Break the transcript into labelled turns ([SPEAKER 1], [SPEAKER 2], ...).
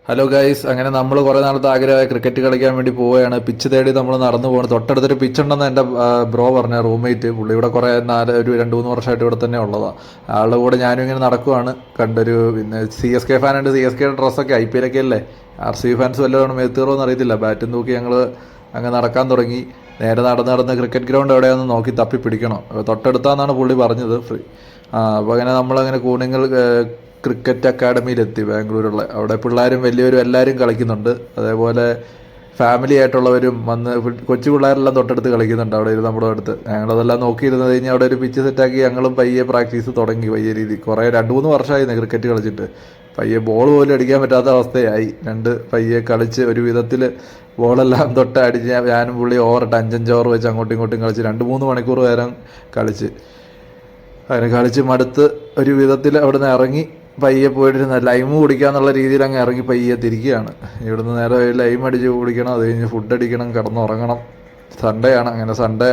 [SPEAKER 1] Hello guys, അങ്ങനെ നമ്മൾ കുറേ നാളത്തെ ആഗ്രഹമായ ക്രിക്കറ്റ് കളിക്കാൻ വേണ്ടി പോവുകയാണ്. പിച്ച് തേടി നമ്മൾ നടന്നു പോകണം. തൊട്ടടുത്തൊരു പിച്ച് ഉണ്ടെന്ന് എൻ്റെ ബ്രോ പറഞ്ഞ റൂംമേറ്റ്. പുള്ളി ഇവിടെ കുറേ ഒരു 2-3 വർഷമായിട്ട് ഇവിടെ തന്നെ ഉള്ളതാണ്. ആളുടെ കൂടെ ഞാനും ഇങ്ങനെ നടക്കുവാണ്. കണ്ടൊരു പിന്നെ CSK ഫാനുണ്ട്. CSK ഡ്രസ്സൊക്കെ IPL ഒക്കെ അല്ലേ. RCB ഫാൻസ് വല്ലതും മേത്തീറോന്ന് അറിയത്തില്ല. ബാറ്റും തൂക്കി ഞങ്ങൾ അങ്ങ് നടക്കാൻ തുടങ്ങി. നേരെ നടന്ന് ക്രിക്കറ്റ് ഗ്രൗണ്ട് എവിടെയാണെന്ന് നോക്കി തപ്പി പിടിക്കണം. തൊട്ടടുത്താന്നാണ് പുള്ളി പറഞ്ഞത്. അപ്പോൾ അങ്ങനെ നമ്മളങ്ങനെ കൂണിങ്ങൾ ക്രിക്കറ്റ് അക്കാഡമിയിലെത്തി. ബാംഗ്ലൂരുള്ള അവിടെ പിള്ളേരും വലിയവരും എല്ലാവരും കളിക്കുന്നുണ്ട്. അതേപോലെ ഫാമിലി ആയിട്ടുള്ളവരും വന്ന് കൊച്ചു പിള്ളേരെല്ലാം തൊട്ടടുത്ത് കളിക്കുന്നുണ്ട്. അവിടെ ഇരുന്ന് നമ്മുടെ അടുത്ത് ഞങ്ങളതെല്ലാം നോക്കിയിരുന്നത് കഴിഞ്ഞാൽ അവിടെ ഒരു പിച്ച് സെറ്റാക്കി ഞങ്ങളും പയ്യെ പ്രാക്ടീസ് തുടങ്ങി. പയ്യെ രീതി കുറേ 2-3 വർഷമായി ക്രിക്കറ്റ് കളിച്ചിട്ട്. പയ്യെ ബോൾ പോലും അടിക്കാൻ പറ്റാത്ത അവസ്ഥയായി. പയ്യെ കളിച്ച് ഒരു വിധത്തിൽ ബോളെല്ലാം തൊട്ട് അടിച്ച് ഞാനും പുള്ളി ഓവറിട്ട് 5-5 ഓവർ വെച്ച് അങ്ങോട്ടും ഇങ്ങോട്ടും കളിച്ച് 2-3 മണിക്കൂർ നേരം കളിച്ച് അങ്ങനെ കളിച്ച് മടുത്ത് ഒരു വിധത്തിൽ അവിടെ നിന്ന് ഇറങ്ങി പയ്യെ പോയിട്ടിരുന്ന ലൈമ് കുടിക്കാന്നുള്ള രീതിയിൽ അങ്ങ് ഇറങ്ങി പയ്യെ തിരിക്കുകയാണ്. ഇവിടുന്ന് നേരെ ലൈം അടിച്ച് കുടിക്കണം. അത് കഴിഞ്ഞ് ഫുഡ് അടിക്കണം, കിടന്നുറങ്ങണം. സൺഡേ ആണ്. അങ്ങനെ സൺഡേ